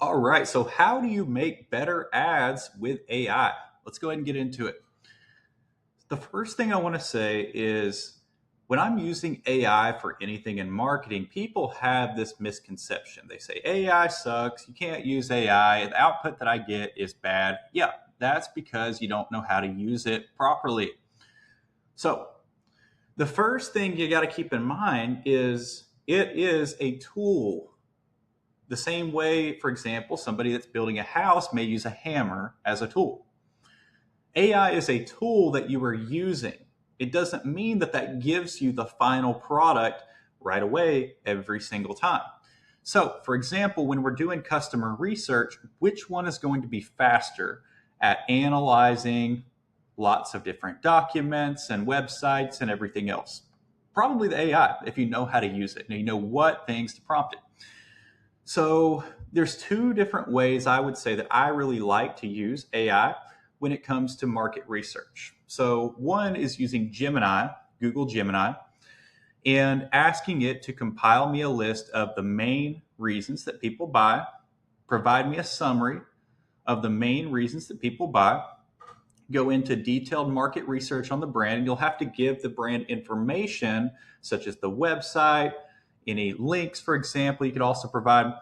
All right, so how do you make better ads with AI? Let's go ahead and get into it. The first thing I want to say is when I'm using AI for anything in marketing, people have this misconception. They say AI sucks, you can't use AI, the output that I get is bad. Yeah, that's because you don't know how to use it properly. So, the first thing you got to keep in mind is it is a tool. The same way, for example, somebody that's building a house may use a hammer as a tool. AI is a tool that you are using. It doesn't mean that that gives you the final product right away every single time. So, for example, when we're doing customer research, which one is going to be faster at analyzing lots of different documents and websites and everything else? Probably the AI, if you know how to use it and you know what things to prompt it. So there's two different ways I would say that I really like to use AI when it comes to market research. So one is using Gemini, Google Gemini, and asking it to compile me a list of the main reasons that people buy, provide me a summary of the main reasons that people buy, go into detailed market research on the brand, and you'll have to give the brand information such as the website, any links, for example, you could also provide,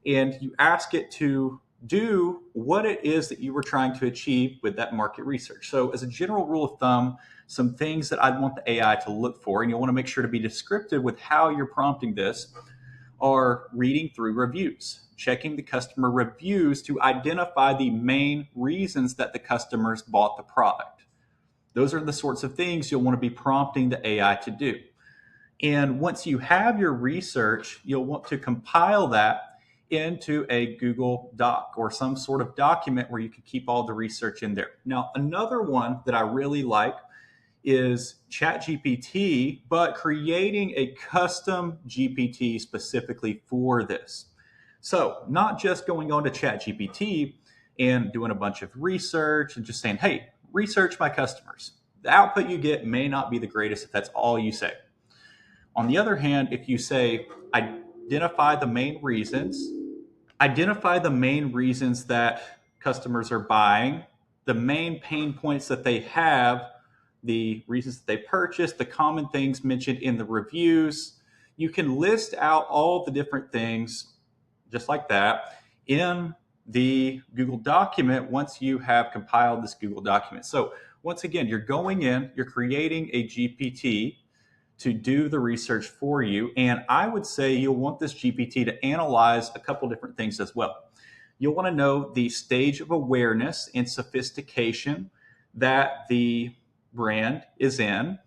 and you ask it to do what it is that you were trying to achieve with that market research. So, as a general rule of thumb, some things that I'd want the AI to look for, and you'll want to make sure to be descriptive with how you're prompting this, are reading through reviews, checking the customer reviews to identify the main reasons that the customers bought the product. Those are the sorts of things you'll want to be prompting the AI to do. And once you have your research, you'll want to compile that into a Google Doc or some sort of document where you can keep all the research in there. Now, another one that I really like is ChatGPT, but creating a custom GPT specifically for this. So, not just going on to ChatGPT and doing a bunch of research and just saying, hey, research my customers. The output you get may not be the greatest if that's all you say. On the other hand, if you say, identify the main reasons, that customers are buying, the main pain points that they have, the reasons that they purchase, the common things mentioned in the reviews. You can list out all the different things just like that in the Google document once you have compiled this Google document. So once again, you're going in, you're creating a GPT to do the research for you. And I would say you'll want this GPT to analyze a couple different things as well. You'll want to know the stage of awareness and sophistication that the brand is in.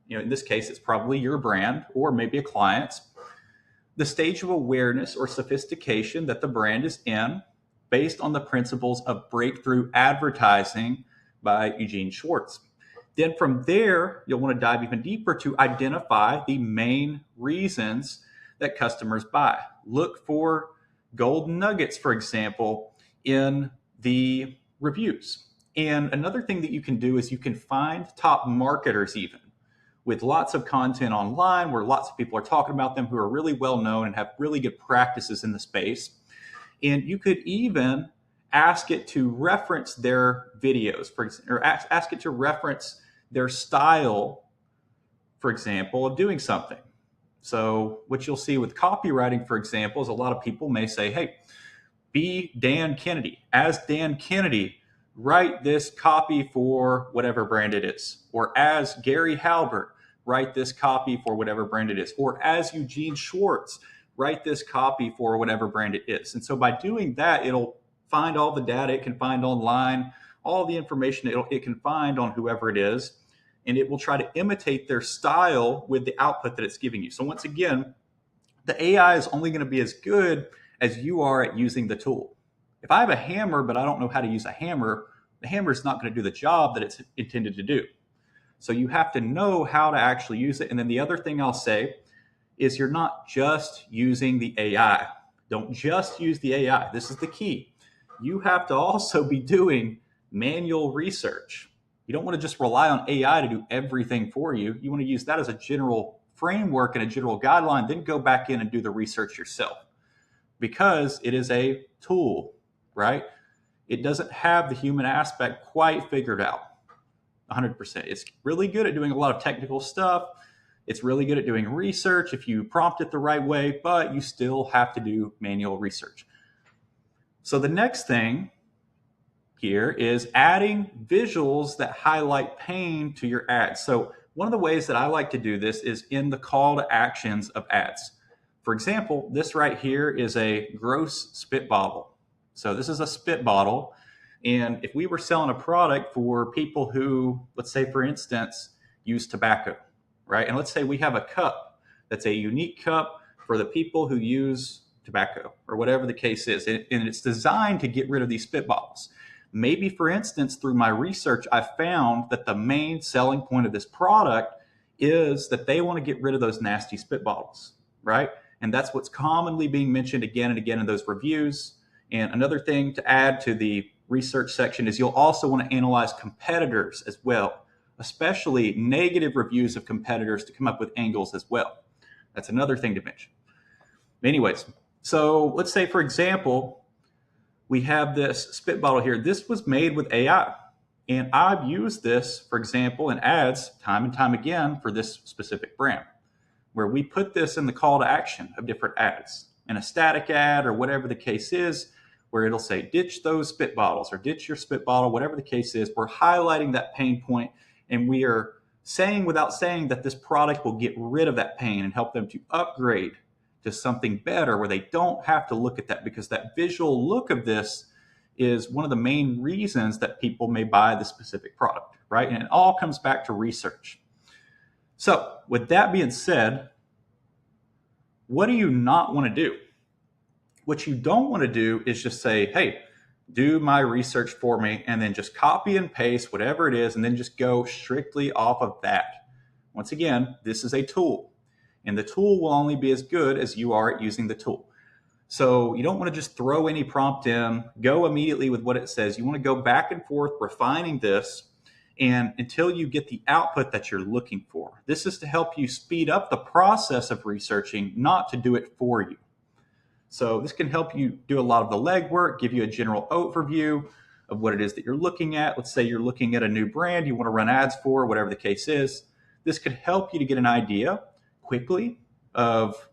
In this case, it's probably your brand or maybe a client's. The stage of awareness or sophistication that the brand is in based on the principles of breakthrough advertising by Eugene Schwartz. Then from there, you'll want to dive even deeper to identify the main reasons that customers buy. Look for golden nuggets, for example, in the reviews. And another thing that you can do is you can find top marketers even with lots of content online where lots of people are talking about them who are really well known and have really good practices in the space. And you could even ask it to reference their videos, for example, or ask it to reference their style, for example, of doing something. So what you'll see with copywriting, for example, is a lot of people may say, hey, be Dan Kennedy. As Dan Kennedy, write this copy for whatever brand it is. Or as Gary Halbert, write this copy for whatever brand it is. Or as Eugene Schwartz, write this copy for whatever brand it is. And so by doing that, it'll find all the data it can find online, all the information it can find on whoever it is, and it will try to imitate their style with the output that it's giving you. So once again, the AI is only going to be as good as you are at using the tool. If I have a hammer, but I don't know how to use a hammer, the hammer is not going to do the job that it's intended to do. So you have to know how to actually use it. And then the other thing I'll say is you're not just using the AI. Don't just use the AI. This is the key. You have to also be doing manual research. You don't want to just rely on AI to do everything for you. You want to use that as a general framework and a general guideline, then go back in and do the research yourself. because it is a tool, right? It doesn't have the human aspect quite figured out 100%. It's really good at doing a lot of technical stuff. It's really good at doing research if you prompt it the right way, but you still have to do manual research. So the next thing here is adding visuals that highlight pain to your ads. So one of the ways that I like to do this is in the call to actions of ads. For example, this right here is a gross spit bottle. So this is a spit bottle. And if we were selling a product for people who, let's say, for instance, use tobacco, right? And let's say we have a cup that's a unique cup for the people who use tobacco or whatever the case is. And it's designed to get rid of these spit bottles. Maybe, for instance, through my research, I found that the main selling point of this product is that they want to get rid of those nasty spit bottles, right? And that's what's commonly being mentioned again and again in those reviews. And another thing to add to the research section is you'll also want to analyze competitors as well, especially negative reviews of competitors to come up with angles as well. That's another thing to mention. Anyways, so let's say, for example, we have this spit bottle here. This was made with AI. And I've used this, for example, in ads time and time again for this specific brand, where we put this in the call to action of different ads, in a static ad or whatever the case is, where it'll say, ditch those spit bottles or ditch your spit bottle, whatever the case is. We're highlighting that pain point, and we are saying without saying that this product will get rid of that pain and help them to upgrade to something better where they don't have to look at that, because that visual look of this is one of the main reasons that people may buy the specific product, right? And it all comes back to research. So with that being said, what do you not want to do? What you don't want to do is just say, hey, do my research for me, and then just copy and paste whatever it is, and then just go strictly off of that. Once again, this is a tool. And the tool will only be as good as you are at using the tool. So you don't want to just throw any prompt in, go immediately with what it says. You want to go back and forth refining this and until you get the output that you're looking for. This is to help you speed up the process of researching, not to do it for you. So this can help you do a lot of the legwork, give you a general overview of what it is that you're looking at. Let's say you're looking at a new brand you want to run ads for, whatever the case is. This could help you to get an idea quickly of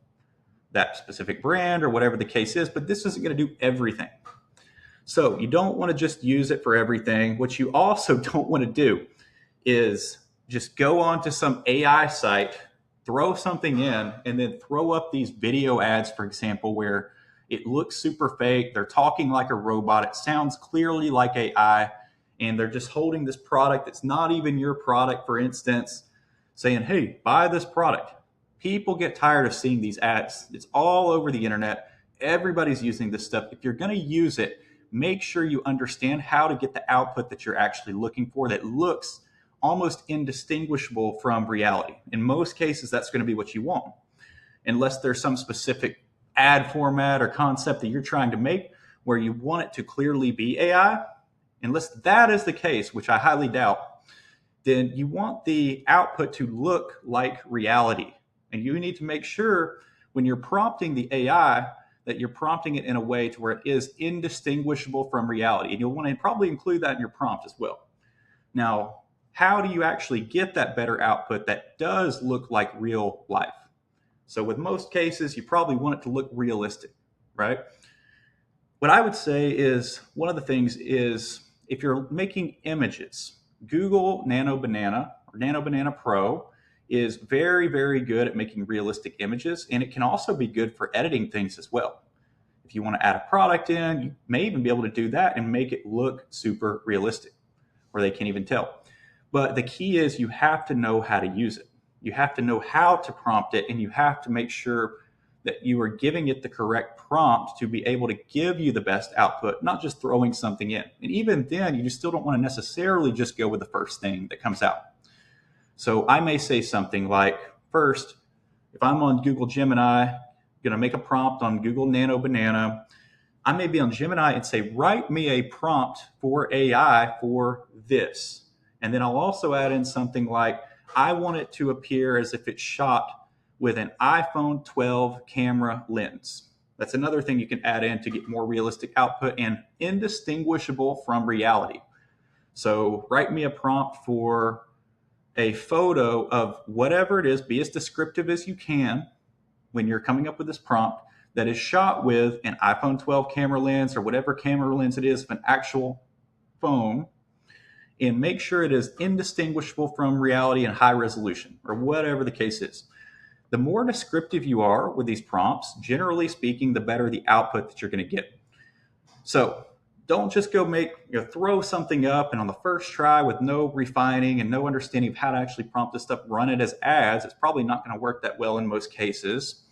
that specific brand or whatever the case is, but this isn't going to do everything. So you don't want to just use it for everything. What you also don't want to do is just go onto some AI site, throw something in, and then throw up these video ads, for example, where it looks super fake. They're talking like a robot. It sounds clearly like AI, and they're just holding this product that's not even your product, for instance, saying, hey, buy this product. People get tired of seeing these ads. It's all over the internet. Everybody's using this stuff. If you're going to use it, make sure you understand how to get the output that you're actually looking for that looks almost indistinguishable from reality. In most cases, that's going to be what you want, unless there's some specific ad format or concept that you're trying to make where you want it to clearly be AI. Unless that is the case, which I highly doubt, then you want the output to look like reality. And you need to make sure when you're prompting the AI that you're prompting it in a way to where it is indistinguishable from reality. And you'll want to probably include that in your prompt as well. Now, how do you actually get that better output that does look like real life? So with most cases, you probably want it to look realistic, right? What I would say is one of the things is if you're making images, Google Nano Banana or Nano Banana Pro is very, very good at making realistic images, and it can also be good for editing things as well. If you want to add a product in, you may even be able to do that and make it look super realistic, or they can't even tell. But the key is you have to know how to use it. You have to know how to prompt it, and you have to make sure that you are giving it the correct prompt to be able to give you the best output, not just throwing something in. And even then, you still don't want to necessarily just go with the first thing that comes out. So I may say something like, first, if I'm on Google Gemini, going to make a prompt on Google Nano Banana, I may be on Gemini and say, write me a prompt for AI for this. And then I'll also add in something like, I want it to appear as if it's shot with an iPhone 12 camera lens. That's another thing you can add in to get more realistic output and indistinguishable from reality. So write me a prompt for a photo of whatever it is, be as descriptive as you can when you're coming up with this prompt, that is shot with an iPhone 12 camera lens or whatever camera lens it is of an actual phone, and make sure it is indistinguishable from reality and high resolution, or whatever the case is. The more descriptive you are with these prompts, generally speaking, the better the output that you're going to get. So don't just go throw something up and on the first try with no refining and no understanding of how to actually prompt this stuff, run it as ads. It's probably not going to work that well in most cases.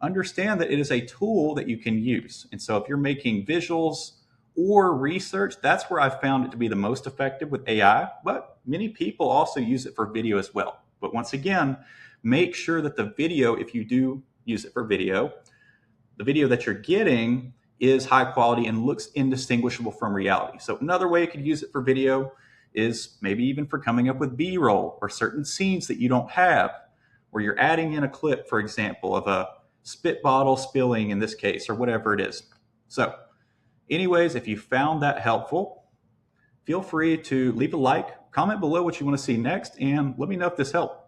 Understand that it is a tool that you can use. And so if you're making visuals or research, that's where I've found it to be the most effective with AI. But many people also use it for video as well. But once again, make sure that the video, if you do use it for video, the video that you're getting is high quality and looks indistinguishable from reality. So another way you could use it for video is maybe even for coming up with B-roll or certain scenes that you don't have, where you're adding in a clip, for example, of a spit bottle spilling in this case, or whatever it is. So anyways, if you found that helpful, feel free to leave a like, comment below what you want to see next, and let me know if this helped.